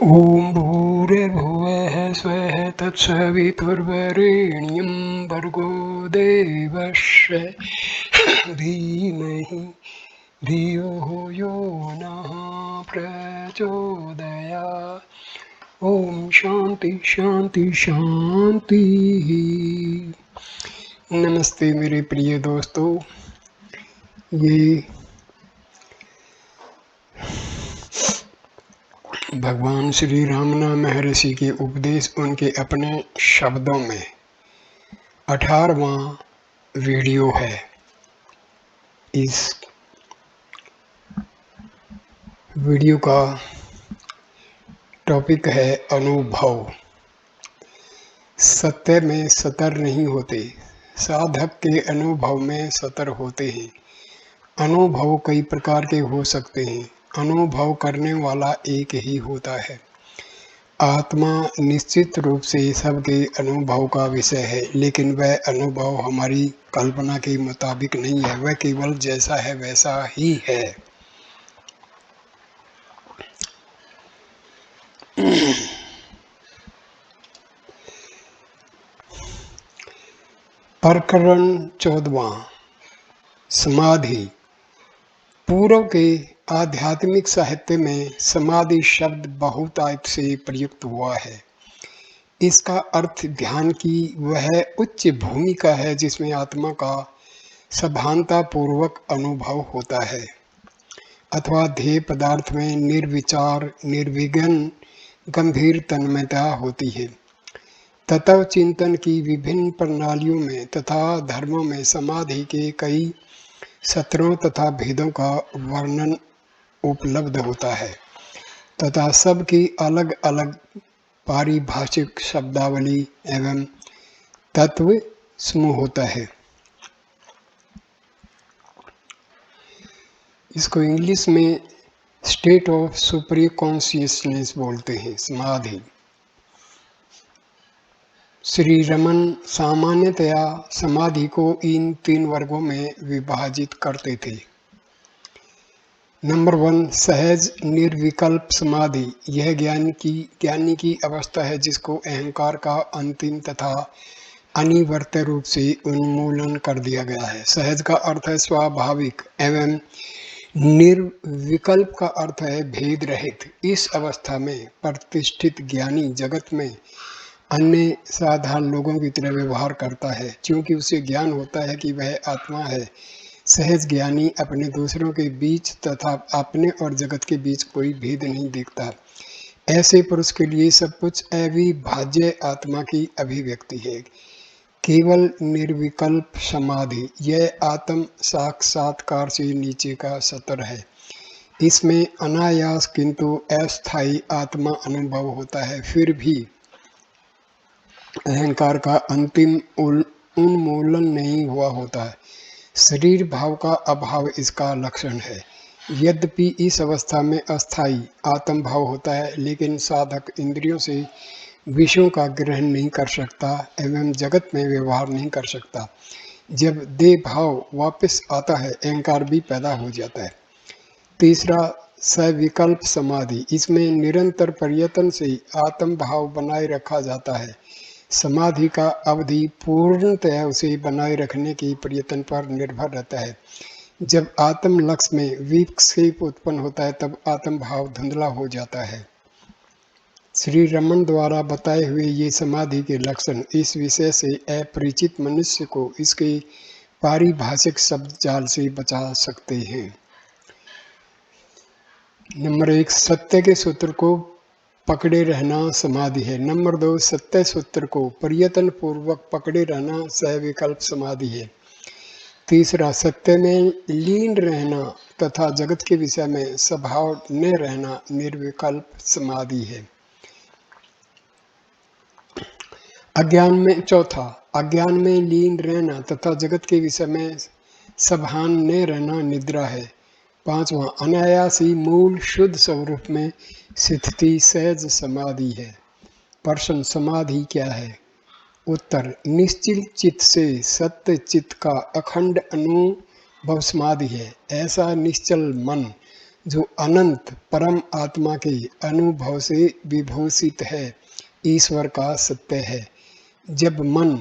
ॐ भूर्भुवः स्वः तत्सवितुर्वरेण्यं भर्गो देवस्य धीमहि धियो यो नः प्रचोदयात्। ओम शांति शांति शांति। नमस्ते मेरे प्रिय दोस्तों, ये भगवान श्री रामना महर्षि के उपदेश उनके अपने शब्दों में 18वां वीडियो है। इस वीडियो का टॉपिक है अनुभव। सत्य में सतर नहीं होते, साधक के अनुभव में सतर होते हैं। अनुभव कई प्रकार के हो सकते हैं, अनुभव करने वाला एक ही होता है। आत्मा निश्चित रूप से सबके अनुभव का विषय है, लेकिन वह अनुभव हमारी कल्पना के मुताबिक नहीं है, वह केवल जैसा है वैसा ही है। प्रकरण 14वां, समाधि। पूर्व के आध्यात्मिक साहित्य में समाधि शब्द बहुतायत से प्रयुक्त हुआ है। इसका अर्थ ध्यान की वह उच्च भूमिका है जिसमें आत्मा का सभानता पूर्वक अनुभव होता है, अथवा ध्येय पदार्थ में निर्विचार निर्विघ्न गंभीर तन्मयता होती है। तत्व चिंतन की विभिन्न प्रणालियों में तथा धर्मों में समाधि के कई सत्रों तथा भेदों का वर्णन उपलब्ध होता है तथा सबकी अलग अलग पारिभाषिक शब्दावली एवं तत्व समूह होता है। इसको इंग्लिश में स्टेट ऑफ सुप्रीम कॉन्शियसनेस बोलते हैं, समाधि। श्री रमन सामान्यतया समाधि को इन 3 वर्गों में विभाजित करते थे। नंबर 1, सहज निर्विकल्प समाधि। यह ज्ञानी की अवस्था है जिसको अहंकार का अंतिम तथा अनिवार्य रूप से उन्मूलन कर दिया गया है। सहज का अर्थ है स्वाभाविक एवं निर्विकल्प का अर्थ है भेद रहित। इस अवस्था में प्रतिष्ठित ज्ञानी जगत में अन्य साधारण लोगों की तरह व्यवहार करता है, क्योंकि उसे ज्ञान होता है कि वह आत्मा है। सहज ज्ञानी अपने दूसरों के बीच तथा अपने और जगत के बीच कोई भेद नहीं देखता। ऐसे पुरुष के लिए सब कुछ अविभाज्य आत्मा की अभिव्यक्ति है। केवल निर्विकल्प समाधि, यह आत्म साक्षात्कार से नीचे का सतर है। इसमें अनायास किंतु अस्थायी आत्मा अनुभव होता है, फिर भी अहंकार का अंतिम उन्मूलन नहीं हुआ होता है। शरीर भाव का अभाव इसका लक्षण है। यद्यपि इस अवस्था में अस्थायी आत्म भाव होता है, लेकिन साधक इंद्रियों से विषयों का ग्रहण नहीं कर सकता एवं जगत में व्यवहार नहीं कर सकता। जब देह भाव वापस आता है, अहंकार भी पैदा हो जाता है। तीसरा, सविकल्प समाधि। इसमें निरंतर प्रयत्न से आत्म भाव बनाए रखा जाता है। समाधि का अवधि पूर्णतः उसे बनाए रखने के प्रयत्न पर निर्भर रहता है। जब आत्म लक्ष्य में विक्षेप उत्पन्न होता है, तब आत्म भाव धुंधला हो जाता है। श्री रमन द्वारा बताए हुए ये समाधि के लक्षण इस विषय से अपरिचित मनुष्य को इसके पारिभाषिक शब्द जाल से बचा सकते हैं। नंबर 1, सत्य के सूत्र को पकड़े रहना समाधि है। नंबर 2, सत्य सूत्र को प्रयत्न पूर्वक पकड़े रहना सविकल्प समाधि है। तीसरा, सत्य में लीन रहना तथा जगत के विषय में स्वभाव न रहना निर्विकल्प समाधि है। चौथा, अज्ञान में लीन रहना तथा जगत के विषय में सभान न रहना निद्रा है। 5वां, अनायासी मूल शुद्ध स्वरूप में स्थिति सहज समाधि है। प्रश्न, समाधि क्या है? उत्तर, निश्चल चित्त से सत्य चित्त का अखंड अनुभव समाधि है। ऐसा निश्चल मन जो अनंत परम आत्मा के अनुभव से विभूषित है, ईश्वर का सत्य है। जब मन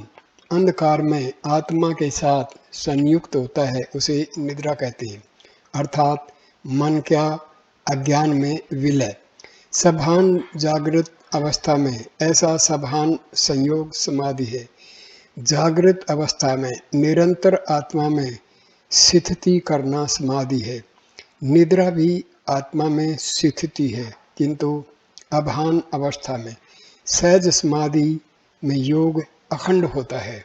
अंधकार में आत्मा के साथ संयुक्त होता है उसे निद्रा कहते हैं, अर्थात मन क्या अज्ञान में विलय। सभान जागृत अवस्था में ऐसा सभान संयोग समाधि है। जागृत अवस्था में निरंतर आत्मा में स्थिति करना समाधि है। निद्रा भी आत्मा में स्थिति है, किंतु अभान अवस्था में सहज समाधि में योग अखंड होता है।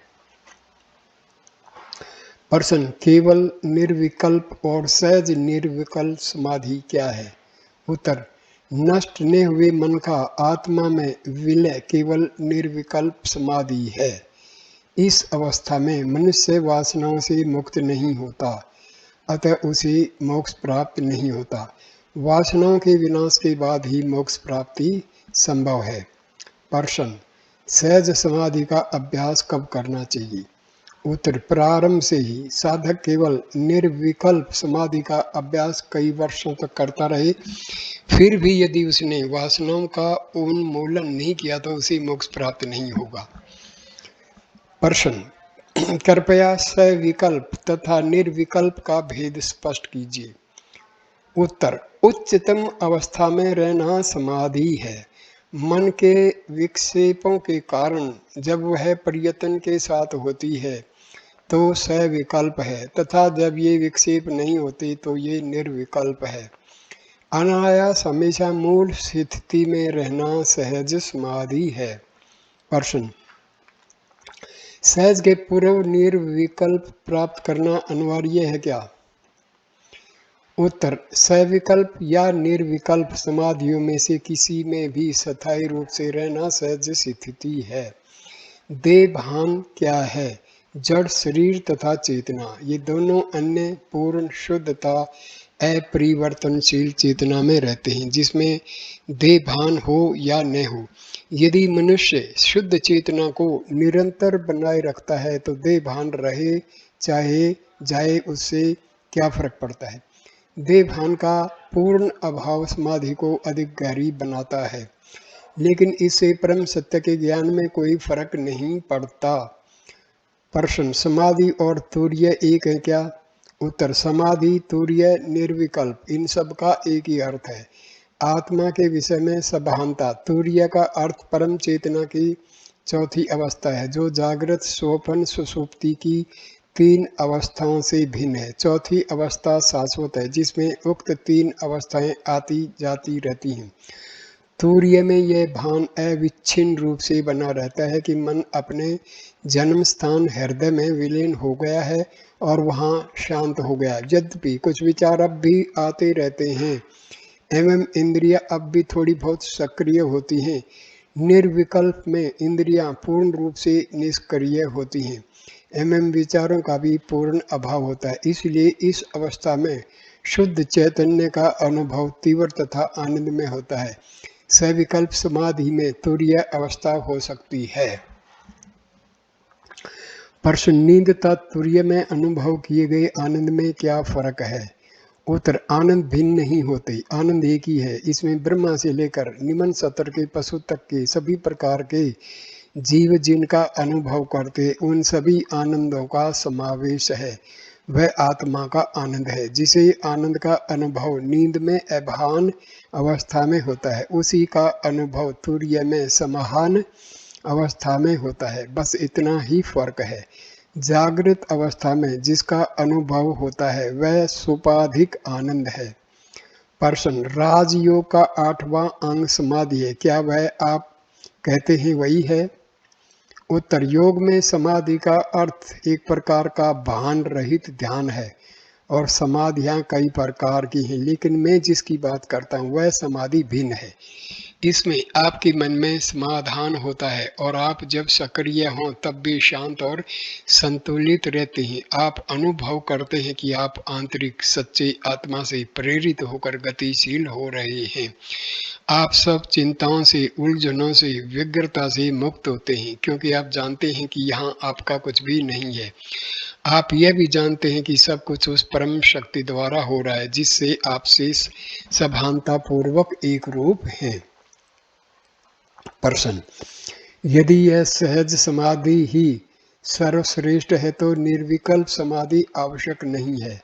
प्रश्न, केवल निर्विकल्प और सहज निर्विकल्प समाधि क्या है? उत्तर, नष्ट न हुए मन का आत्मा में विलय केवल निर्विकल्प समाधि है। इस अवस्था में मनुष्य वासनाओं से मुक्त नहीं होता, अतः उसे मोक्ष प्राप्त नहीं होता। वासनाओं के विनाश के बाद ही मोक्ष प्राप्ति संभव है। प्रश्न, सहज समाधि का अभ्यास कब करना चाहिए? उत्तर, प्रारंभ से ही। साधक केवल निर्विकल्प समाधि का अभ्यास कई वर्षों तक करता रहे, फिर भी यदि उसने वासनाओं का उन्मूलन नहीं किया तो उसे मोक्ष प्राप्त नहीं होगा। प्रश्न, कृपया सविकल्प तथा निर्विकल्प का भेद स्पष्ट कीजिए। उत्तर, उच्चतम अवस्था में रहना समाधि है। मन के विक्षेपों के कारण जब वह प्रयत्न के साथ होती है तो सविकल्प है, तथा जब ये विक्षेप नहीं होते तो ये निर्विकल्प है। अनायास हमेशा मूल स्थिति में रहना सहज समाधि है। प्रश्न, सहज के पूर्व निर्विकल्प प्राप्त करना अनिवार्य है क्या? उत्तर, सविकल्प या निर्विकल्प समाधियों में से किसी में भी स्थायी रूप से रहना सहज स्थिति है। देह भान क्या है? जड़ शरीर तथा चेतना, ये दोनों अन्य पूर्ण शुद्धता अपरिवर्तनशील चेतना में रहते हैं, जिसमें देह भान हो या न हो। यदि मनुष्य शुद्ध चेतना को निरंतर बनाए रखता है तो देह भान रहे चाहे जाए, उससे क्या फर्क पड़ता है। देह भान का पूर्ण अभाव समाधि को अधिक गहरी बनाता है, लेकिन इससे परम सत्य के ज्ञान में कोई फर्क नहीं पड़ता। प्रश्न, समाधि और तुर्य एक है क्या? उत्तर, समाधि तुर्य निर्विकल्प इन सब का एक ही अर्थ है। आत्मा के विषय में सभानता। तुर्य का अर्थ परम चेतना की चौथी अवस्था है, जो जागृत स्वप्न सुषुप्ति की 3 अवस्थाओं से भिन्न है। चौथी अवस्था शाश्वत है, जिसमें उक्त 3 अवस्थाएं आती जाती रहती हैं। तुर्य में यह भान अविच्छिन्न रूप से बना रहता है कि मन अपने जन्म स्थान हृदय में विलीन हो गया है और वहाँ शांत हो गया। यद्यपि कुछ विचार अब भी आते रहते हैं एवं इंद्रियां अब भी थोड़ी बहुत सक्रिय होती हैं। निर्विकल्प में इंद्रियां पूर्ण रूप से निष्क्रिय होती हैं एवं विचारों का भी पूर्ण अभाव होता है। इसलिए इस अवस्था में शुद्ध चैतन्य का अनुभव तीव्र तथा आनंद में होता है। सविकल्प समाधि में तुर्य अवस्था हो सकती है। प्रश्न, नींद तथा तुर्य में अनुभव किए गए आनंद में क्या फर्क है? उत्तर, आनंद भिन्न नहीं होते, आनंद एक ही है। इसमें ब्रह्मा से लेकर निमन सतर के पशु तक के सभी प्रकार के जीव जिनका अनुभव करते उन सभी आनंदों का समावेश है। वह आत्मा का आनंद है, जिसे आनंद का अनुभव नींद में अभान अवस्था में होता है, उसी का अनुभव तुर्य में समाहान अवस्था में होता है। बस इतना ही फर्क है। जागृत अवस्था में जिसका अनुभव होता है वह सुपाधिक आनंद है। प्रश्न, राजयोग का 8वां अंग समाधि है, क्या वह आप कहते हैं वही है? उत्तर, योग में समाधि का अर्थ एक प्रकार का भान रहित ध्यान है और समाधियां कई प्रकार की हैं, लेकिन मैं जिसकी बात करता हूँ वह समाधि भिन्न है। इसमें आपके मन में समाधान होता है और आप जब सक्रिय हों तब भी शांत और संतुलित रहते हैं। आप अनुभव करते हैं कि आप आंतरिक सच्चे आत्मा से प्रेरित होकर गतिशील हो रहे हैं। आप सब चिंताओं से, उलझनों से, व्यग्रता से मुक्त होते हैं, क्योंकि आप जानते हैं कि यहाँ आपका कुछ भी नहीं है। आप यह भी जानते हैं कि सब कुछ उस परम शक्ति द्वारा हो रहा है जिससे आपसे सभानता पूर्वक एक रूप हैं। प्रश्न, यदि यह सहज समाधि ही सर्वश्रेष्ठ है तो निर्विकल्प समाधि आवश्यक नहीं है।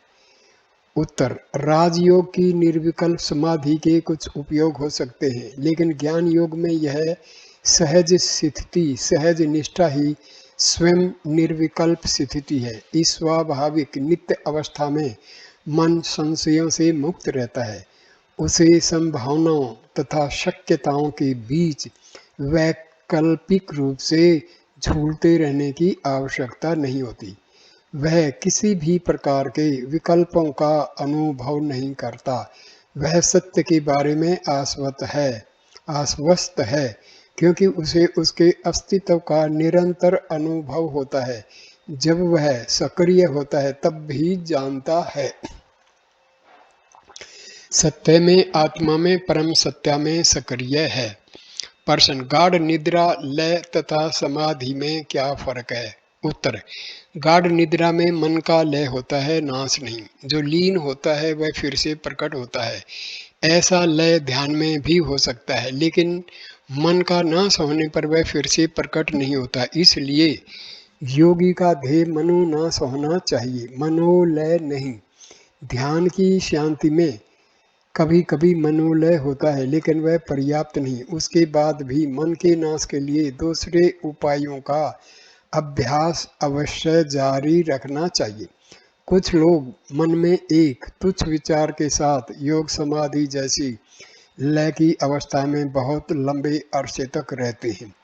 उत्तर, राजयोग की निर्विकल्प समाधि के कुछ उपयोग हो सकते हैं, लेकिन ज्ञान योग में यह सहज स्थिति, सहज निष्ठा ही स्वयं निर्विकल्प स्थिति है। इस स्वाभाविक नित्य अवस्था में मन संशयों से मुक्त रहता है। उसे संभावनाओं तथा शक्यताओं के बीच वैकल्पिक रूप से झूलते रहने की आवश्यकता नहीं होती। वह किसी भी प्रकार के विकल्पों का अनुभव नहीं करता। वह सत्य के बारे में आश्वस्त है, क्योंकि उसे उसके अस्तित्व का निरंतर अनुभव होता है। जब वह सक्रिय होता है तब भी जानता है। सत्य में, आत्मा में, परम सत्या में सक्रिय है। प्रश्न, गाढ़ निद्रा, लय तथा समाधि में क्या फर्क है। उत्तर, गाढ़ निद्रा में मन का लय होता है, नाश नहीं। जो लीन होता है वह फिर से प्रकट होता है। ऐसा लय ध्यान में भी हो सकता है, लेकिन मन का नाश होने पर वह फिर से प्रकट नहीं होता। इसलिए योगी का ध्येय मनोनाश होना चाहिए, मनोलय नहीं। ध्यान की शांति में कभी कभी मनोलय होता है, लेकिन वह पर्याप्त नहीं। उसके बाद भी मन के नाश के लिए दूसरे उपायों का अभ्यास अवश्य जारी रखना चाहिए। कुछ लोग मन में एक तुच्छ विचार के साथ योग समाधि जैसी लय की अवस्था में बहुत लंबे अरसे तक रहते हैं,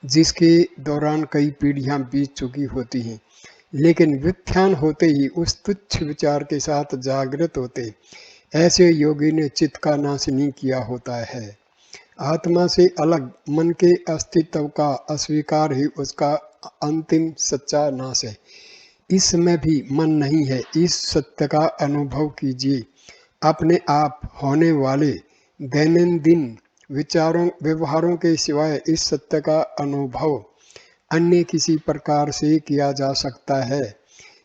जिसके दौरान कई पीढ़ियां बीत चुकी होती हैं, लेकिन व्युत्थान होते ही उस तुच्छ विचार के साथ जागृत होते। ऐसे योगी ने चित्त का नाश नहीं किया होता है। आत्मा से अलग मन के अस्तित्व का अस्वीकार ही उसका अंतिम सच्चा नाश है। इस समय भी मन नहीं है, इस सत्य का अनुभव कीजिए। अपने आप होने वाले दैनंदिन विचारों व्यवहारों के सिवाय इस सत्य का अनुभव अन्य किसी प्रकार से किया जा सकता है।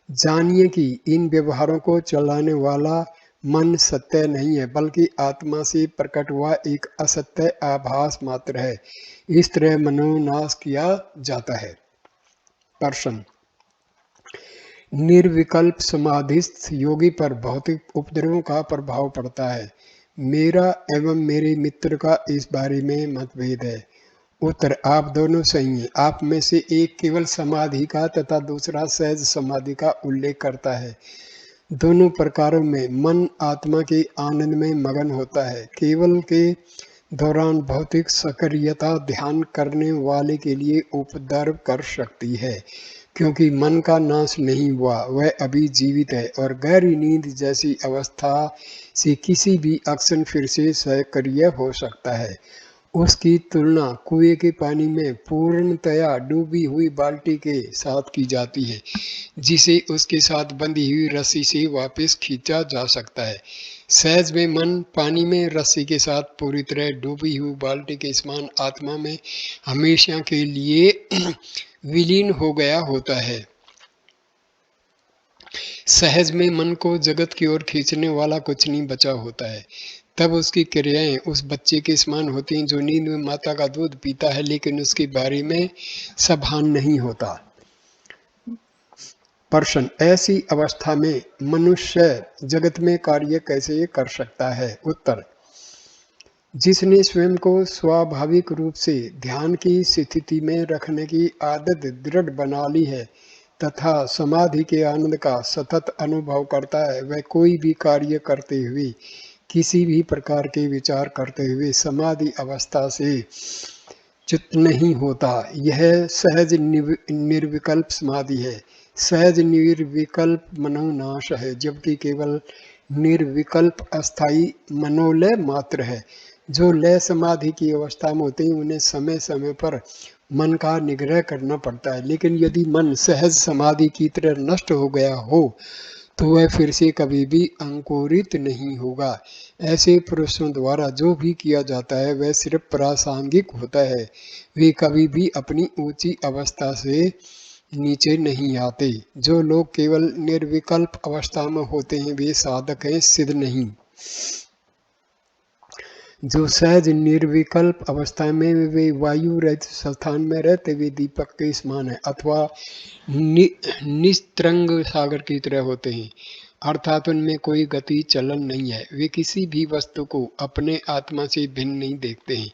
जानिए कि इन व्यवहारों को चलाने वाला मन सत्य नहीं है, बल्कि आत्मा से प्रकट हुआ एक असत्य आभास मात्र है। इस तरह मनोनाश किया जाता है। प्रश्न, निर्विकल्प समाधिस्थ योगी पर भौतिक उपद्रवों का प्रभाव पड़ता है। मेरा एवं मेरे मित्र का इस बारे में मतभेद है। उत्तर, आप दोनों सही हैं। आप में से एक केवल समाधि का तथा दूसरा सहज समाधि का उल्लेख करता है। दोनों प्रकारों में मन आत्मा के आनंद में मगन होता है। केवल के दौरान भौतिक सक्रियता ध्यान करने वाले के लिए उपद्रव कर सकती है, क्योंकि मन का नाश नहीं हुआ, वह अभी जीवित है और गहरी नींद जैसी अवस्था से किसी भी क्षण फिर से सक्रिय हो सकता है। उसकी तुलना कुएं के पानी में पूर्णतया डूबी हुई बाल्टी के साथ की जाती है, जिसे उसके साथ बंधी हुई रस्सी से वापस खींचा जा सकता है। सहज में मन पानी में रस्सी के साथ पूरी तरह डूबी हुई बाल्टी के समान आत्मा में हमेशा के लिए विलीन हो गया होता है। सहज में मन को जगत की ओर खींचने वाला कुछ नहीं बचा होता है। तब उसकी क्रियाएं उस बच्चे के समान होती हैं जो नींद में माता का दूध पीता है, लेकिन उसके बारे में सभान नहीं होता। प्रश्न, ऐसी अवस्था में मनुष्य जगत में कार्य कैसे कर सकता है। उत्तर, जिसने स्वयं को स्वाभाविक रूप से ध्यान की स्थिति में रखने की आदत दृढ़ बना ली है तथा समाधि के आनंद का सतत अनुभव करता है, वह कोई भी कार्य करते हुए, किसी भी प्रकार के विचार करते हुए समाधि अवस्था से च्युत नहीं होता। यह सहज निर्विकल्प समाधि है। सहज निर्विकल्प मनोनाश है, जबकि केवल निर्विकल्प अस्थाई मनोलय मात्र है। जो लय समाधि की अवस्था में होते हैं उन्हें समय समय पर मन का निग्रह करना पड़ता है, लेकिन यदि मन सहज समाधि की तरह नष्ट हो गया हो तो वह फिर से कभी भी अंकुरित नहीं होगा। ऐसे पुरुषों द्वारा जो भी किया जाता है वह सिर्फ प्रासंगिक होता है। वे कभी भी अपनी ऊंची अवस्था से नीचे नहीं आते। जो लोग केवल निर्विकल्प अवस्था में होते हैं वे साधक हैं, सिद्ध नहीं। जो सहज निर्विकल्प अवस्था में वे वायु रहित स्थान में रहते वे दीपक के समान है अथवा निस्तरंग सागर की तरह होते हैं, अर्थात उनमें कोई गति चलन नहीं है। वे किसी भी वस्तु को अपने आत्मा से भिन्न नहीं देखते हैं।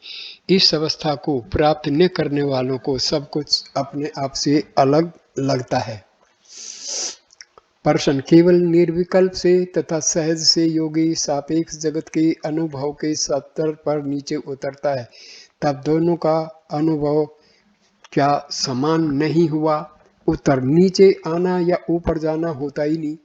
इस अवस्था को प्राप्त न करने वालों को सब कुछ अपने आप से अलग लगता है। प्रश्न, केवल निर्विकल्प से तथा सहज से योगी सापेक्ष जगत के अनुभव के स्तर पर नीचे उतरता है, तब दोनों का अनुभव क्या समान नहीं हुआ? उत्तर, नीचे आना या ऊपर जाना होता ही नहीं।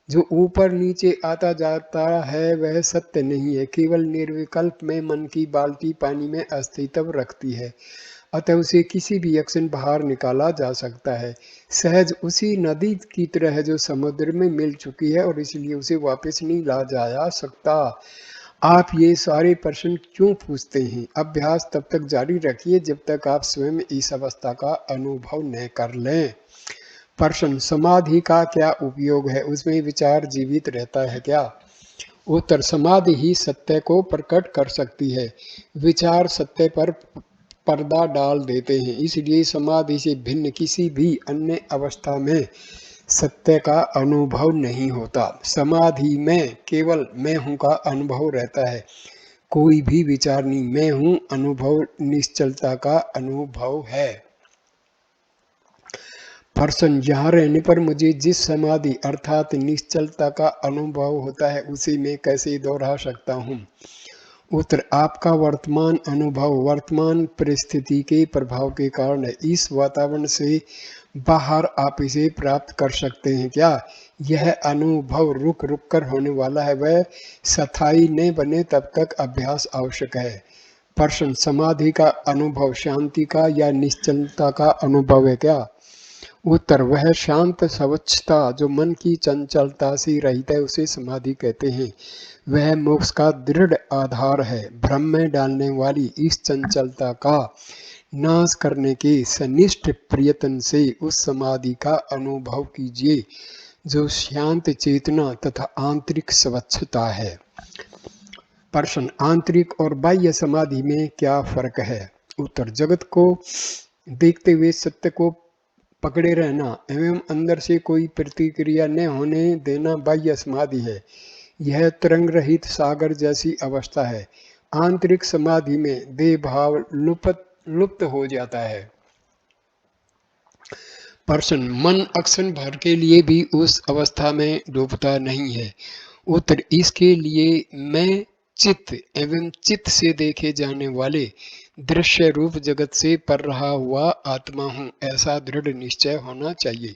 जो ऊपर नीचे आता जाता है वह सत्य नहीं है। केवल निर्विकल्प में मन की बाल्टी पानी में अस्तित्व रखती है, अतः उसे किसी भी एक्शन बाहर निकाला जा सकता है। सहज उसी नदी की तरह है जो समुद्र में मिल चुकी है और इसलिए उसे वापस नहीं ला जाया सकता। आप ये सारे प्रश्न क्यों पूछते हैं? अभ्यास तब तक जारी रखिए जब तक आप स्वयं इस अवस्था का अनुभव न कर लें। प्रश्न, समाधि का क्या उपयोग है? उसमें विचार जीवित रहता है क्या? उत्तर, समाधि ही सत्य को प्रकट कर सकती है। विचार सत्य पर पर्दा डाल देते हैं, इसलिए समाधि से भिन्न किसी भी अन्य अवस्था में सत्य का अनुभव नहीं होता। समाधि में केवल मैं हूँ का अनुभव रहता है, कोई भी विचार नहीं। मैं हूँ अनुभव निश्चलता का अनुभव है। प्रश्न, यहाँ रहने पर मुझे जिस समाधि अर्थात निश्चलता का अनुभव होता है उसे मैं कैसे दोहरा सकता हूँ? उत्तर, आपका वर्तमान अनुभव वर्तमान परिस्थिति के प्रभाव के कारण है। इस वातावरण से बाहर आप इसे प्राप्त कर सकते हैं क्या? यह अनुभव रुक रुक कर होने वाला है, वह स्थायी न बने तब तक अभ्यास आवश्यक है। प्रश्न, समाधि का अनुभव शांति का या निश्चलता का अनुभव है क्या? उत्तर, वह शांत स्वच्छता जो मन की चंचलता से रहित है उसे समाधि कहते हैं। वह मोक्ष का दृढ़ आधार है। भ्रम में डालने वाली इस चंचलता का नाश करने के सनिष्ठ प्रयत्न से उस समाधि का अनुभव कीजिए जो शांत चेतना तथा आंतरिक स्वच्छता है। प्रश्न, आंतरिक और बाह्य समाधि में क्या फर्क है? उत्तर, जगत को देखते हुए सत्य को पकड़े रहना एवं अंदर से कोई प्रतिक्रिया न होने देना बाह्य समाधि है। यह तरंग रहित सागर जैसी अवस्था है। आंतरिक समाधि में देह भाव लुप्त हो जाता है। प्रश्न, मन अक्षण भर के लिए भी उस अवस्था में डूबता नहीं है? उत्तर, इसके लिए मैं चित्त एवं चित्त से देखे जाने वाले दृश्य रूप जगत से पर रहा हुआ आत्मा हूँ, ऐसा दृढ़ निश्चय होना चाहिए।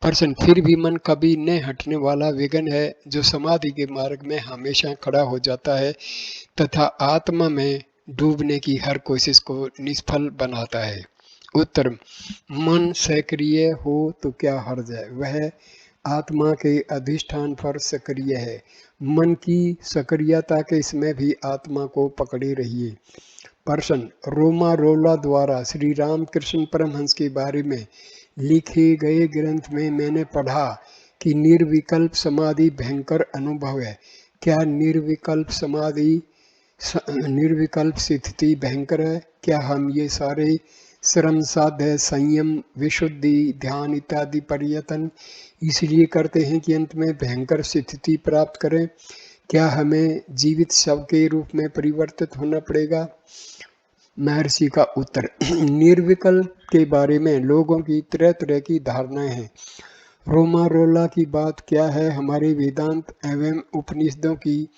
प्रश्न, फिर भी मन कभी न हटने वाला विघ्न है जो समाधि के मार्ग में हमेशा खड़ा हो जाता है तथा आत्मा में डूबने की हर कोशिश को निष्फल बनाता है। उत्तर, मन सक्रिय हो तो क्या हर्ज है? वह आत्मा के अधिष्ठान पर सक्रिय है। मन की सक्रियता के समय भी आत्मा को पकड़े रहिए। प्रश्न, रोमा रोला द्वारा श्री रामकृष्ण परमहंस के बारे में लिखे गए ग्रंथ में मैंने पढ़ा कि निर्विकल्प समाधि भयंकर अनुभव है। क्या निर्विकल्प स्थिति भयंकर है? क्या हम ये सारे श्रम साध्य संयम विशुद्धि ध्यान इत्यादि प्रयत्न इसलिए करते हैं कि अंत में भयंकर स्थिति प्राप्त करें? क्या हमें जीवित शव के रूप में परिवर्तित होना पड़ेगा? महर्षि का उत्तर, निर्विकल्प के बारे में लोगों की तरह तरह की धारणाएं हैं। रोमा रोला की बात क्या है? हमारे वेदांत एवं उपनिषदों की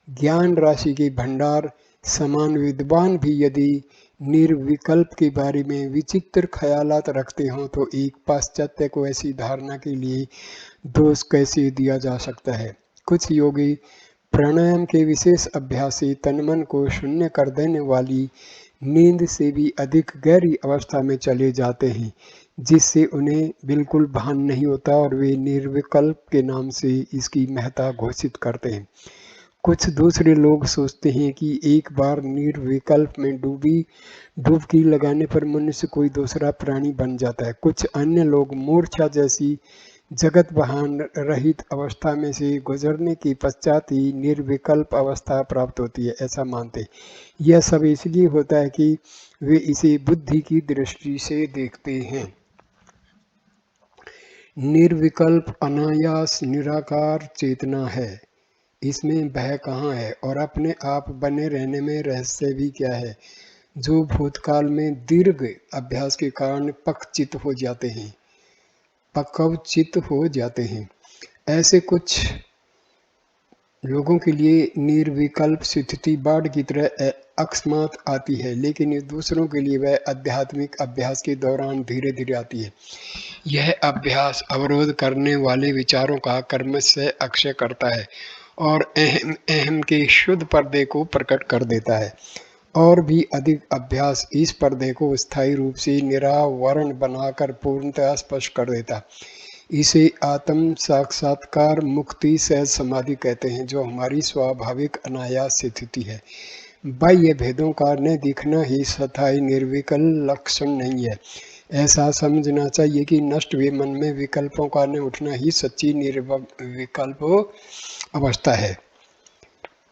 ज्ञान राशि के भंडार समान विद्वान भी यदि निर्विकल्प के बारे में विचित्र ख्यालात रखते हों तो एक पाश्चात्य को ऐसी धारणा के लिए दोष कैसे दिया जा सकता है? कुछ योगी प्राणायाम के विशेष अभ्यास से तन-मन को शून्य कर देने वाली नींद से भी अधिक गहरी अवस्था में चले जाते हैं, जिससे उन्हें बिल्कुल भान नहीं होता और वे निर्विकल्प के नाम से इसकी महत्ता घोषित करते हैं। कुछ दूसरे लोग सोचते हैं कि एक बार निर्विकल्प में डुबकी लगाने पर मनुष्य कोई दूसरा प्राणी बन जाता है। कुछ अन्य लोग मूर्छा जैसी जगत भान रहित अवस्था में से गुजरने के पश्चात ही निर्विकल्प अवस्था प्राप्त होती है, ऐसा मानते। यह सब इसलिए होता है कि वे इसे बुद्धि की दृष्टि से देखते हैं। निर्विकल्प अनायास निराकार चेतना है, इसमें भय कहाँ है और अपने आप बने रहने में रहस्य भी क्या है, जो भूतकाल में दीर्घ अभ्यास के कारण पक्वचित हो जाते हैं। ऐसे कुछ लोगों के लिए निर्विकल्प स्थिति बाढ़ की तरह अकस्मात आती है, लेकिन दूसरों के लिए वह आध्यात्मिक अभ्यास के दौरान धीरे धीरे आती है। यह अभ्यास अवरोध करने वाले विचारों का कर्मशः अक्षय करता है और अहम के शुद्ध पर्दे को प्रकट कर देता है। और भी अधिक अभ्यास इस पर्दे को स्थायी रूप से निरावरण बनाकर पूर्णतः स्पष्ट कर देता है। इसे आत्म साक्षात्कार मुक्ति सहज समाधि कहते हैं, जो हमारी स्वाभाविक अनायास स्थिति है। बाह्य भेदों का न दिखना ही स्थायी निर्विकल लक्षण नहीं है। ऐसा समझना चाहिए कि नष्ट हुए मन में विकल्पों का न उठना ही सच्ची निर्विकल्प अवस्था है।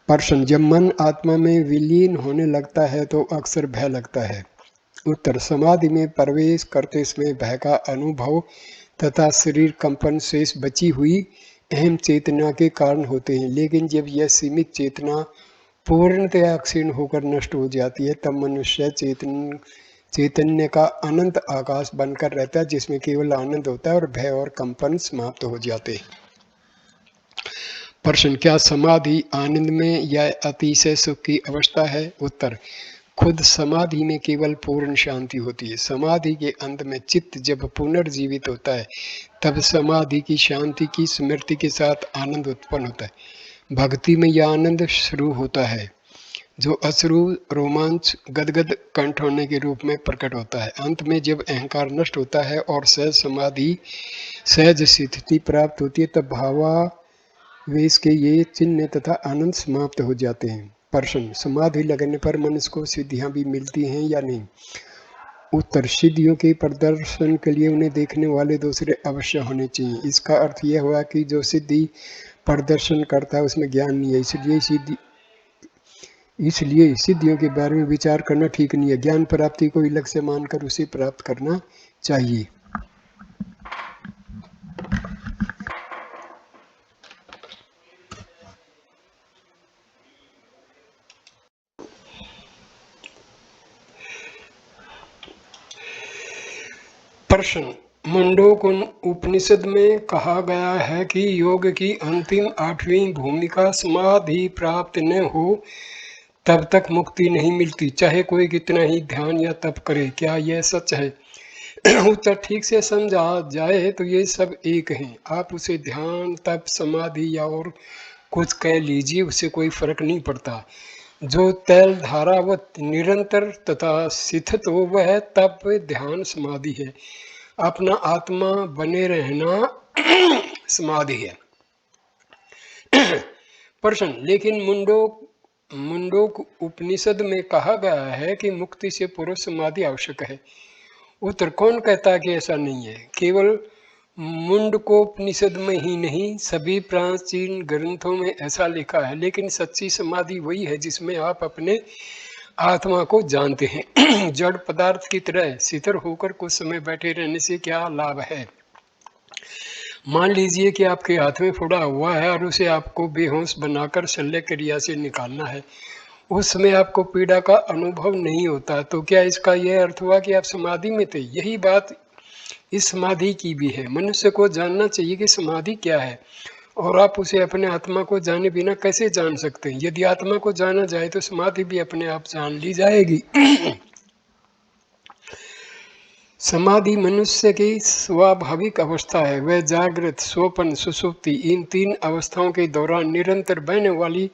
प्रश्न: जब मन आत्मा में विलीन होने लगता है तो अक्सर भय लगता है। उत्तर: समाधि में प्रवेश करते समय भय का अनुभव तथा शरीर कंपन शेष बची हुई अहम चेतना के कारण होते हैं, लेकिन जब यह सीमित चेतना पूर्णतया क्षीण होकर नष्ट हो जाती है तब मनुष्य चैतन्य का अनंत आकाश बनकर रहता है, जिसमें केवल आनंद होता है और भय और कंपन समाप्त हो जाते हैं। प्रश्न: क्या समाधि आनंद में या अतिशय सुख की अवस्था है? उत्तर: खुद समाधि में केवल पूर्ण शांति होती है। समाधि के अंत में चित्त जब पुनर्जीवित होता है तब समाधि की शांति की स्मृति के साथ आनंद उत्पन्न होता है। भक्ति में यह आनंद शुरू होता है जो अश्रु रोमांच गदगद कंठ होने के रूप में प्रकट होता है। अंत में जब अहंकार नष्ट होता है और सहज स्थिति प्राप्त होती है तब भावावेश के ये चिन्ह तथा आनंद समाप्त हो जाते हैं। प्रश्न: समाधि लगने पर मनुष्य को सिद्धियां भी मिलती हैं या नहीं? उत्तर: सिद्धियों के प्रदर्शन के लिए उन्हें देखने वाले दूसरे अवश्य होने चाहिए। इसका अर्थ यह हुआ कि जो सिद्धि प्रदर्शन करता है उसमें ज्ञान नहीं है, इसलिए सिद्धियों के बारे में विचार करना ठीक नहीं है। ज्ञान प्राप्ति को लक्ष्य मानकर उसे प्राप्त करना चाहिए। प्रश्न: मुंडोकुन उपनिषद में कहा गया है कि योग की अंतिम 8वीं भूमिका समाधि प्राप्त न हो तब तक मुक्ति नहीं मिलती, चाहे कोई कितना ही ध्यान या तप करे। क्या यह सच है? उत्तर: ठीक से समझा जाए तो ये सब एक हैं। आप उसे ध्यान, तप, समाधि या और कुछ कह लीजिए, उससे कोई फर्क नहीं पड़ता। जो तैल धारावत निरंतर तथा स्थित हो वह तप, ध्यान, समाधि है। अपना आत्मा बने रहना समाधि है। प्रश्न: लेकिन मुंडोक उपनिषद में कहा गया है कि मुक्ति से पूर्व समाधि आवश्यक है। उत्तर: कौन कहता है कि ऐसा नहीं है? केवल मुंडकोपनिषद में ही नहीं, सभी प्राचीन ग्रंथों में ऐसा लिखा है। लेकिन सच्ची समाधि वही है जिसमें आप अपने आत्मा को जानते हैं। जड़ पदार्थ की तरह शिथिल होकर कुछ समय बैठे रहने से क्या लाभ है? मान लीजिए कि आपके हाथ में फोड़ा हुआ है और उसे आपको बेहोश बनाकर शल्य क्रिया से निकालना है। उस समय आपको पीड़ा का अनुभव नहीं होता, तो क्या इसका यह अर्थ हुआ कि आप समाधि में थे? यही बात इस समाधि की भी है। मनुष्य को जानना चाहिए कि समाधि क्या है और आप उसे अपने आत्मा को जाने बिना कैसे जान सकते हैं। यदि आत्मा को जाना जाए तो समाधि भी अपने आप जान ली जाएगी। समाधि मनुष्य की स्वाभाविक अवस्था है। वह जागृत, स्वप्न, सुषुप्ति इन 3 अवस्थाओं के दौरान निरंतर बहने वाली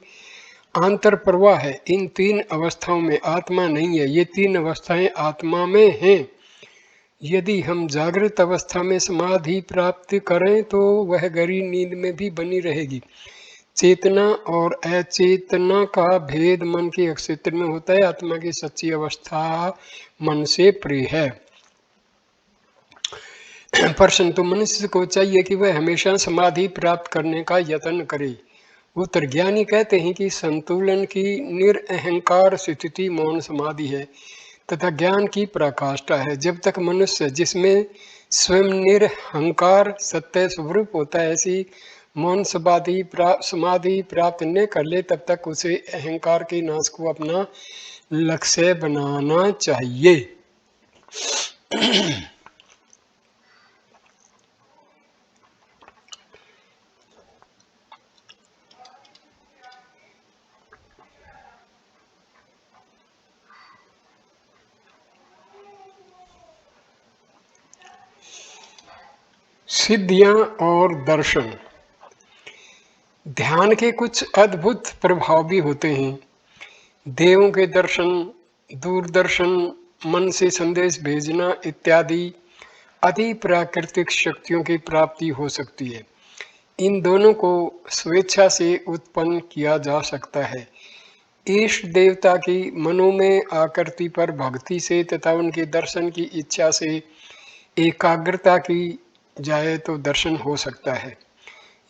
आंतर प्रवाह है। इन 3 अवस्थाओं में आत्मा नहीं है, ये 3 अवस्थाएं आत्मा में हैं। यदि हम जागृत अवस्था में समाधि प्राप्त करें तो वह गहरी नींद में भी बनी रहेगी। चेतना और अचेतना का भेद मन के अस्तित्व में होता है। आत्मा की सच्ची अवस्था मन से प्रिय है। प्रश्न, तो मनुष्य को चाहिए कि वह हमेशा समाधि प्राप्त करने का यत्न करे। उत्तर, ज्ञानी कहते हैं कि संतुलन की निरअहंकार स्थिति मौन समाधि है तथा ज्ञान की पराकाष्ठा है। जब तक मनुष्य जिसमें स्वयं निरहंकार सत्य स्वरूप होता है ऐसी मौन समाधि प्राप्त न कर ले, तब तक उसे अहंकार के नाश को अपना लक्ष्य बनाना चाहिए। सिद्धियां और दर्शन। ध्यान के कुछ अद्भुत प्रभाव भी होते हैं। देवों के दर्शन, दूरदर्शन, मन से संदेश भेजना इत्यादि अति प्राकृतिक शक्तियों की प्राप्ति हो सकती है। इन दोनों को स्वेच्छा से उत्पन्न किया जा सकता है। इष्ट देवता की मनोमय आकृति पर भक्ति से तथा उनके दर्शन की इच्छा से एकाग्रता की जाए तो दर्शन हो सकता है।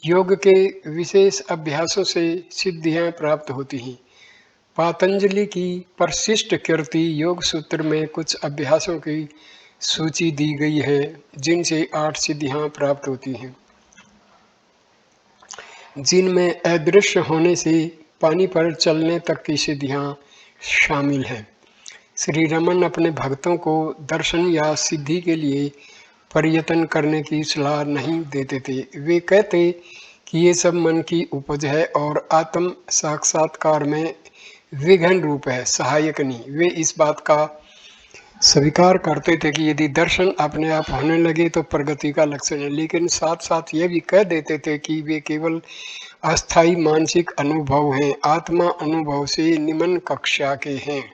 योग के विशेष अभ्यासों से सिद्धियां प्राप्त होती हैं। पातंजलि की परिशिष्ट कीर्ति योग सूत्र में कुछ अभ्यासों की सूची दी गई है जिनसे 8 सिद्धियां प्राप्त होती हैं, जिनमें अदृश्य होने से पानी पर चलने तक की सिद्धियां शामिल हैं। श्री रमन अपने भक्तों को दर्शन या सिद्धि के लिए प्रयत्न करने की सलाह नहीं देते थे। वे कहते कि ये सब मन की उपज है और आत्म साक्षात्कार में विघ्न रूप है, सहायक नहीं। वे इस बात का स्वीकार करते थे कि यदि दर्शन अपने आप होने लगे तो प्रगति का लक्षण है, लेकिन साथ साथ ये भी कह देते थे कि वे केवल अस्थायी मानसिक अनुभव हैं, आत्मा अनुभव से निम्न कक्षा के हैं।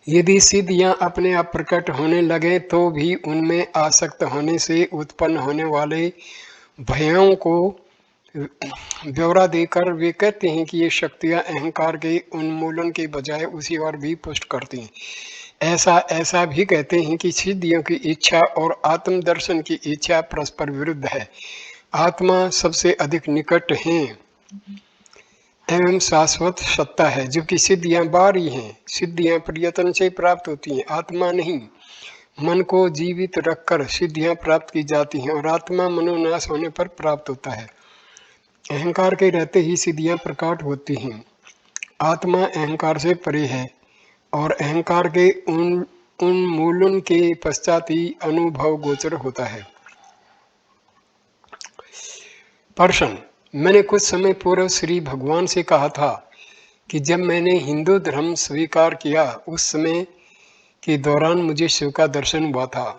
यदि सिद्धियां अपने आप प्रकट होने लगे तो भी उनमें आसक्त होने से उत्पन्न होने वाले भयों को ब्यौरा देकर वे कहते हैं कि ये शक्तियां अहंकार के उन्मूलन के बजाय उसी और भी पुष्ट करती हैं। ऐसा भी कहते हैं कि सिद्धियों की इच्छा और आत्मदर्शन की इच्छा परस्पर विरुद्ध है। आत्मा सबसे अधिक निकट है एवं शाश्वत सत्ता है, जबकि सिद्धियां बाहरी हैं। सिद्धियां प्रयत्न से प्राप्त होती हैं, आत्मा नहीं। मन को जीवित रखकर सिद्धियां प्राप्त की जाती हैं और आत्मा मनोनाश होने पर प्राप्त होता है। अहंकार के रहते ही सिद्धियां प्रकट होती हैं। आत्मा अहंकार से परे है और अहंकार के उन्मूलन के पश्चात ही अनुभव गोचर होता है। प्रश्न, मैंने कुछ समय पूर्व श्री भगवान से कहा था कि जब मैंने हिंदू धर्म स्वीकार किया उस समय के दौरान मुझे शिव का दर्शन हुआ था।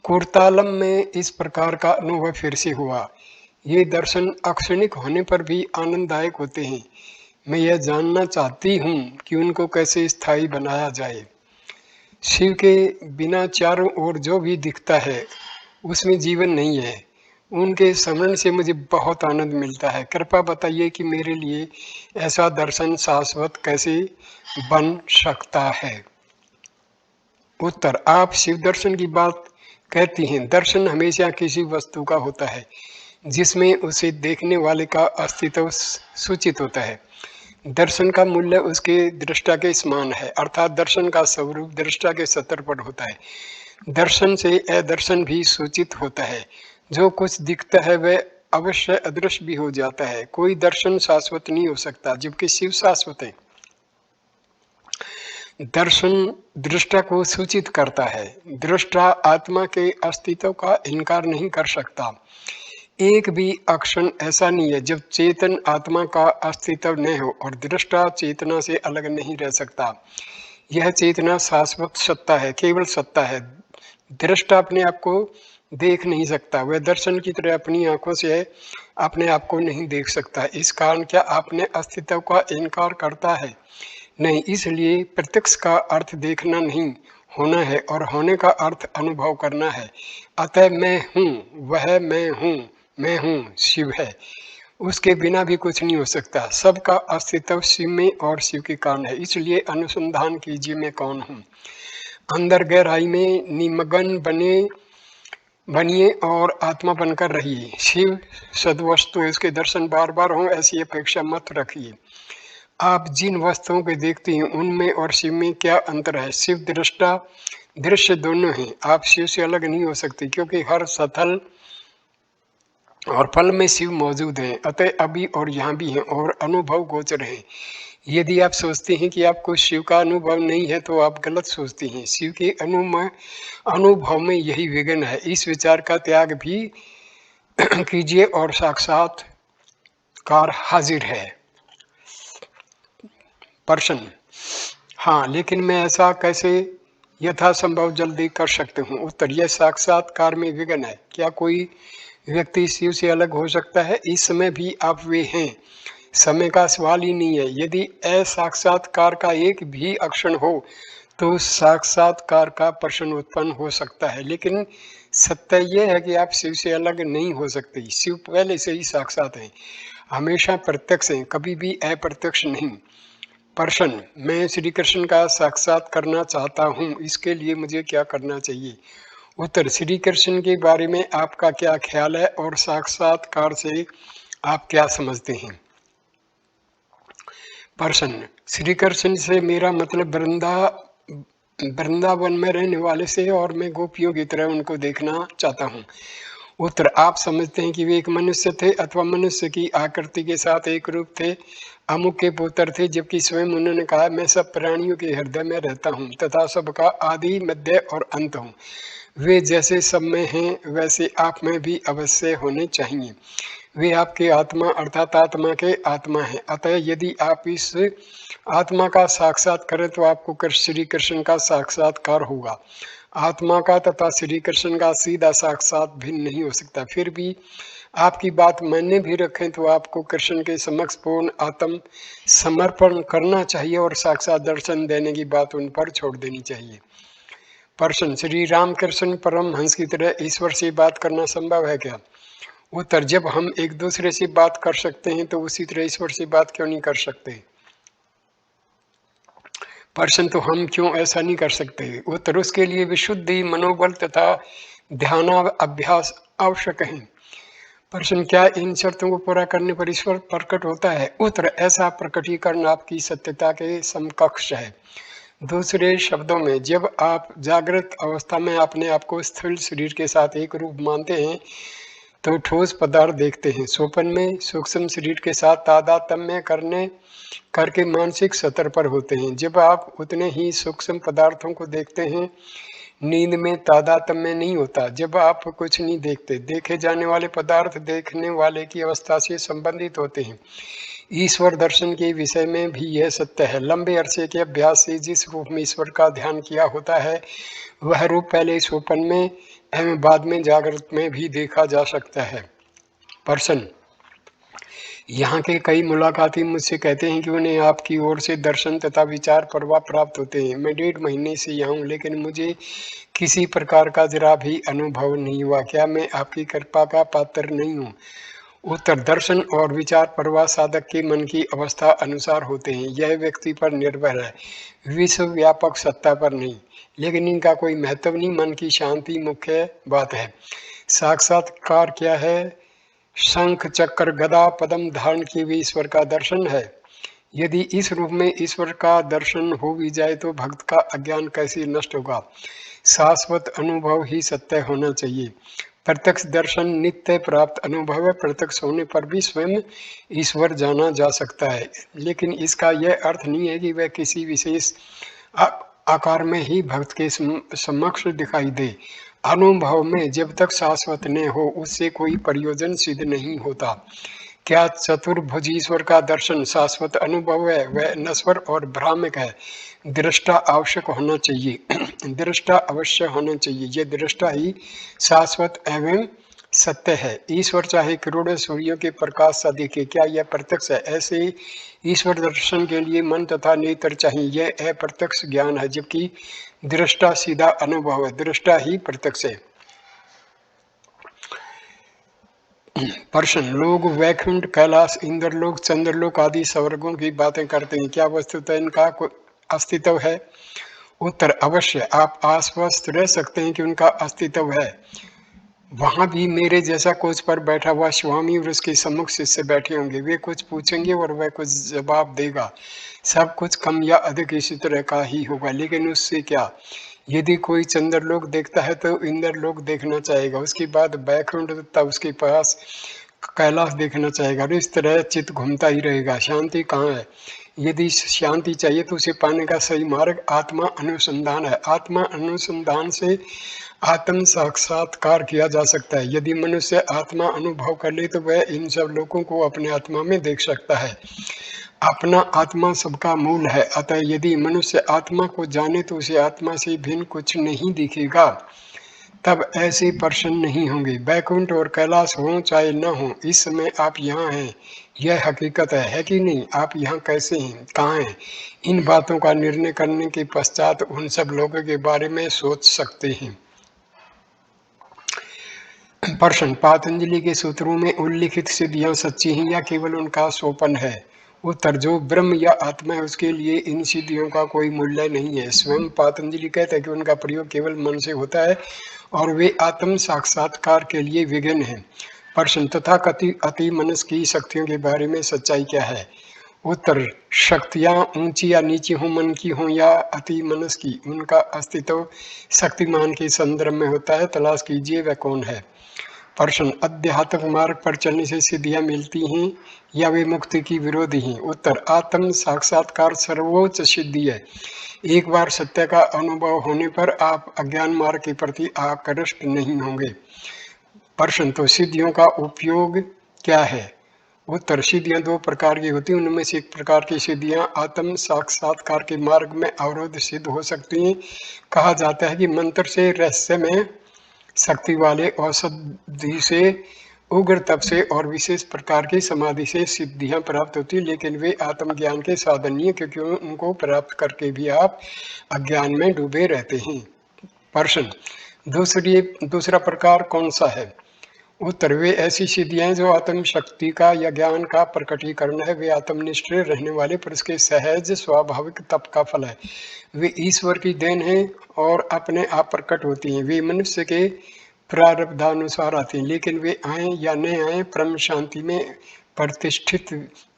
कुर्तालम में इस प्रकार का अनुभव फिर से हुआ। ये दर्शन अक्षणिक होने पर भी आनंददायक होते हैं। मैं यह जानना चाहती हूँ कि उनको कैसे स्थायी बनाया जाए। शिव के बिना चारों ओर जो भी दिखता है उसमें जीवन नहीं है। उनके स्मरण से मुझे बहुत आनंद मिलता है। कृपया बताइए कि मेरे लिए ऐसा दर्शन शाश्वत कैसे बन सकता है। उत्तर, आप शिव दर्शन की बात कहती हैं। दर्शन हमेशा किसी वस्तु का होता है जिसमें उसे देखने वाले का अस्तित्व सूचित होता है। दर्शन का मूल्य उसके दृष्टा के समान है, अर्थात दर्शन का स्वरूप दृष्टा के स्तर पर होता है। दर्शन से अदर्शन भी सूचित होता है। जो कुछ दिखता है वह अवश्य अदृश्य भी हो जाता है। कोई दर्शन शाश्वत नहीं हो सकता, जबकि शिव शाश्वत है। दर्शन दृष्टा को सूचित करता है। दृष्टा आत्मा के अस्तित्व का इनकार नहीं कर सकता। एक भी क्षण ऐसा नहीं है जब चेतन आत्मा का अस्तित्व न हो और दृष्टा चेतना से अलग नहीं रह सकता। यह चेतना शाश्वत सत्ता है, केवल सत्ता है। दृष्टा अपने आप को देख नहीं सकता, वह दर्शन की तरह अपनी आंखों से अपने आप को नहीं देख सकता। इस कारण क्या अपने अस्तित्व का इनकार करता है? नहीं। इसलिए प्रत्यक्ष का अर्थ देखना नहीं, होना है, और होने का अर्थ अनुभव करना है। अतः मैं हूँ, वह मैं हूँ, मैं हूँ, शिव है। उसके बिना भी कुछ नहीं हो सकता। सबका अस्तित्व शिव में और शिव के कारण है। इसलिए अनुसंधान कीजिए मैं कौन हूँ। अंदर गहराई में निमग्न बनिए और आत्मा बनकर रहिए। शिव सद्वस्तु, इसके दर्शन बार बार हों ऐसी अपेक्षा मत रखिए। आप जिन वस्तुओं को देखते हैं उनमें और शिव में क्या अंतर है? शिव दृष्टा दृश्य दोनों हैं। आप शिव से अलग नहीं हो सकते, क्योंकि हर स्थल और फल में शिव मौजूद हैं। अतः अभी और यहाँ भी हैं और अनुभव गोचर हैं। यदि आप सोचते हैं कि आपको शिव का अनुभव नहीं है तो आप गलत सोचते हैं। शिव के अनुभव में यही विघ्न है। इस विचार का त्याग भी कीजिए और साक्षात्कार हाजिर है। प्रश्न: हाँ, लेकिन मैं ऐसा कैसे यथासंभव जल्दी कर सकते हूँ? उत्तर: यह साक्षात्कार में विघ्न है। क्या कोई व्यक्ति शिव से अलग हो सकता है? इस समय भी आप वे हैं। समय का सवाल ही नहीं है। यदि असाक्षात्कार का एक भी अक्षण हो तो साक्षात्कार का प्रश्न उत्पन्न हो सकता है। लेकिन सत्य यह है कि आप शिव से अलग नहीं हो सकते। शिव पहले से ही साक्षात हैं, हमेशा प्रत्यक्ष हैं, कभी भी अप्रत्यक्ष नहीं। प्रश्न: मैं श्री कृष्ण का साक्षात करना चाहता हूँ, इसके लिए मुझे क्या करना चाहिए? उत्तर: श्री कृष्ण के बारे में आपका क्या ख्याल है और साक्षात्कार से आप क्या समझते हैं? प्रश्न: श्री कृष्ण से मेरा मतलब वृंदावन में रहने वाले से, और मैं गोपियों की तरह उनको देखना चाहता हूँ। उत्तर: आप समझते हैं कि वे एक मनुष्य थे अथवा मनुष्य की आकृति के साथ एक रूप थे, अमुक के पुत्र थे, जबकि स्वयं उन्होंने कहा मैं सब प्राणियों के हृदय में रहता हूँ तथा सबका आदि मध्य और अंत हूँ। वे जैसे सब में हैं वैसे आप में भी अवश्य होने चाहिए। वे आपके आत्मा अर्थात आत्मा के आत्मा हैं। अतः यदि आप इस आत्मा का साक्षात करें तो आपको श्री कृष्ण का साक्षात्कार होगा। आत्मा का तथा श्री कृष्ण का सीधा साक्षात भिन्न नहीं हो सकता। फिर भी आपकी बात मायने भी रखें तो आपको कृष्ण के समक्ष पूर्ण आत्म समर्पण करना चाहिए और साक्षात दर्शन देने की बात उन पर छोड़ देनी चाहिए। प्रश्न: श्री रामकृष्ण परमहंस की तरह ईश्वर से बात करना संभव है क्या? उत्तर: जब हम एक दूसरे से बात कर सकते हैं तो उसी तरह ईश्वर से बात क्यों नहीं कर सकते? प्रश्न: तो हम क्यों ऐसा नहीं कर सकते? उत्तर: उसके लिए विशुद्धि, मनोबल तथा ध्यान अभ्यास आवश्यक है। प्रश्न: क्या इन शर्तों को पूरा करने पर ईश्वर प्रकट होता है? उत्तर: ऐसा प्रकटीकरण आपकी सत्यता के समकक्ष है। दूसरे शब्दों में, जब आप जागृत अवस्था में अपने आप को स्थूल शरीर के साथ एक रूप मानते हैं तो ठोस पदार्थ देखते हैं। स्वप्न में सूक्ष्म शरीर के साथ तादात्म्य करके मानसिक सतर पर होते हैं। जब आप उतने ही सूक्ष्म पदार्थों को देखते हैं, नींद में तादात्म्य नहीं होता। जब आप कुछ नहीं देखते, देखे जाने वाले पदार्थ देखने वाले की अवस्था से संबंधित होते हैं। ईश्वर दर्शन के विषय में भी यह सत्य है। लंबे अरसे के अभ्यास से जिस रूप में ईश्वर का ध्यान किया होता है वह रूप पहले स्वप्न में एवं बाद में जागृत में भी देखा जा सकता है। प्रश्न: यहाँ के कई मुलाकाती मुझसे कहते हैं कि उन्हें आपकी ओर से दर्शन तथा विचार प्रवाह प्राप्त होते हैं। मैं 1.5 महीने से यहाँ हूँ, लेकिन मुझे किसी प्रकार का जरा भी अनुभव नहीं हुआ। क्या मैं आपकी कृपा का पात्र नहीं हूँ? उत्तर: दर्शन और विचार प्रवाह साधक के मन की अवस्था अनुसार होते हैं। यह व्यक्ति पर निर्भर है, विश्व व्यापक सत्ता पर नहीं। लेकिन इनका कोई महत्व नहीं, मन की शांति मुख्य बात है। साक्षात्कार क्या है? शंख चक्र गदा पद्म धारण किए हुए ईश्वर का दर्शन है। यदि इस रूप में ईश्वर का दर्शन हो भी जाए तो भक्त का अज्ञान कैसे नष्ट होगा? शाश्वत अनुभव ही सत्य होना चाहिए। प्रत्यक्ष दर्शन नित्य प्राप्त अनुभव है। प्रत्यक्ष होने पर भी स्वयं ईश्वर जाना जा सकता है, लेकिन इसका यह अर्थ नहीं है कि वह किसी विशेष आकार में ही भक्त के समक्ष दिखाई दे। अनुभव में जब तक शाश्वत न हो उससे कोई प्रयोजन सिद्ध नहीं होता। क्या चतुर्भुज ईश्वर का दर्शन शाश्वत अनुभव है? वह नश्वर और भ्रामक है। दृष्टा आवश्यक होना चाहिए दृष्टा अवश्य होना चाहिए। यह दृष्टा ही शाश्वत एवं सत्य है। ईश्वर चाहे करोड़ों सूर्यों के प्रकाश सा दिखे, क्या यह प्रत्यक्ष है? ऐसे ईश्वर दर्शन के लिए मन तथा नेत्र चाहिए। यह अप्रत्यक्ष ज्ञान है, जबकि दृष्टा सीधा अनुभव है। दृष्टा ही प्रत्यक्ष है। प्रश्न, लोग वैकुंठ, कैलाश, इंद्रलोक, चंद्रलोक आदि स्वर्गों की बातें करते हैं, क्या वस्तुतः इनका कोई अस्तित्व है? उत्तर, अवश्य। आप आश्वस्त रह सकते हैं कि उनका अस्तित्व है। वहां भी मेरे जैसा कोच पर बैठा हुआ स्वामी और उसके सम्मुख शिष्य बैठे होंगे। वे कुछ पूछेंगे और वह कुछ जवाब देगा। सब कुछ कम या अधिक इसी तरह का ही होगा, लेकिन उससे क्या? यदि कोई चंद्रलोक देखता है तो इंद्रलोक देखना चाहेगा, उसके बाद बैकुंठ, तब उसके पास कैलाश देखना चाहेगा, और इस तरह चित्त घूमता ही रहेगा। शांति कहाँ है? यदि शांति चाहिए तो उसे पाने का सही मार्ग आत्मा अनुसंधान है। आत्मा अनुसंधान से आत्म साक्षात्कार किया जा सकता है। यदि मनुष्य आत्मा अनुभव कर ले तो वह इन सब लोगों को अपने आत्मा में देख सकता है। अपना आत्मा सबका मूल है, अतः यदि मनुष्य आत्मा को जाने तो उसे आत्मा से भिन्न कुछ नहीं दिखेगा। तब ऐसे प्रश्न नहीं होंगे। बैकुंठ और कैलाश हो चाहे न हो, इस समय आप यहाँ हैं, यह हकीकत है कि नहीं? आप यहाँ कैसे हैं, कहाँ हैं? इन बातों का निर्णय करने के पश्चात उन सब लोगों के बारे में सोच सकते हैं। प्रश्न, पातंजलि के सूत्रों में उल्लिखित सिद्धियां सच्ची हैं या केवल उनका सोपन है? उत्तर, जो ब्रह्म या आत्मा है उसके लिए इन सिद्धियों का कोई मूल्य नहीं है। स्वयं पातंजलि कहते हैं कि उनका प्रयोग केवल मन से होता है और वे आत्म साक्षात्कार के लिए विघ्न हैं। प्रश्न, तथा अति मनस की शक्तियों के बारे में सच्चाई क्या है? उत्तर, शक्तियां ऊंची या नीची हो, मन की हो या अति मनस की, उनका अस्तित्व शक्तिमान के संदर्भ में होता है। तलाश कीजिए वह कौन है। प्रश्न, अध्यात्म मार्ग पर चलने से सिद्धियां मिलती हैं या वे मुक्ति की विरोधी हैं? उत्तर, आत्म साक्षात्कार सर्वोच्च सिद्धि है। एक बार सत्य का अनुभव होने पर आप अज्ञान मार्ग के प्रति आकृष्ट नहीं होंगे। प्रश्न, तो सिद्धियों का उपयोग क्या है? उत्तर, सिद्धियां दो प्रकार की होती हैं। उनमें से एक प्रकार की सिद्धियां आत्म साक्षात्कार के मार्ग में अवरोध सिद्ध हो सकती हैं। कहा जाता है कि मंत्र से, रहस्यमय शक्ति वाले औषधि से, उग्र तप से और विशेष प्रकार की समाधि से सिद्धियां प्राप्त होती है, लेकिन वे आत्मज्ञान के साधन नहीं है, क्योंकि उनको प्राप्त करके भी आप अज्ञान में डूबे रहते हैं। प्रश्न, दूसरा प्रकार कौन सा है? उत्तर, वे ऐसी सिद्धियां हैं जो आत्म शक्ति का या ज्ञान का प्रकटीकरण है। वे आत्मनिष्ठ रहने वाले पुरुष के सहज स्वाभाविक तप का फल है। वे ईश्वर की देन है और अपने आप प्रकट होती हैं। वे मनुष्य के प्रारब्धानुसार आती हैं, लेकिन वे आए या न आए, परम शांति में प्रतिष्ठित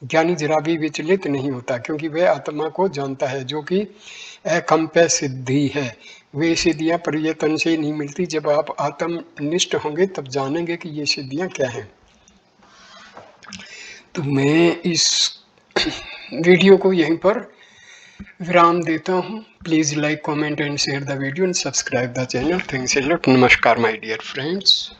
ज्ञानी जरा भी विचलित नहीं होता, क्योंकि वह आत्मा को जानता है, जो कि अकंप्य सिद्धि है। वे सिद्धियां प्रयत्न से नहीं मिलती। जब आप आत्मनिष्ठ होंगे तब जानेंगे कि ये सिद्धियां क्या हैं। तो मैं इस वीडियो को यहीं पर विराम देता हूँ। Please like, comment and share the video and subscribe the channel. Thanks a lot. नमस्कार माय डियर फ्रेंड्स।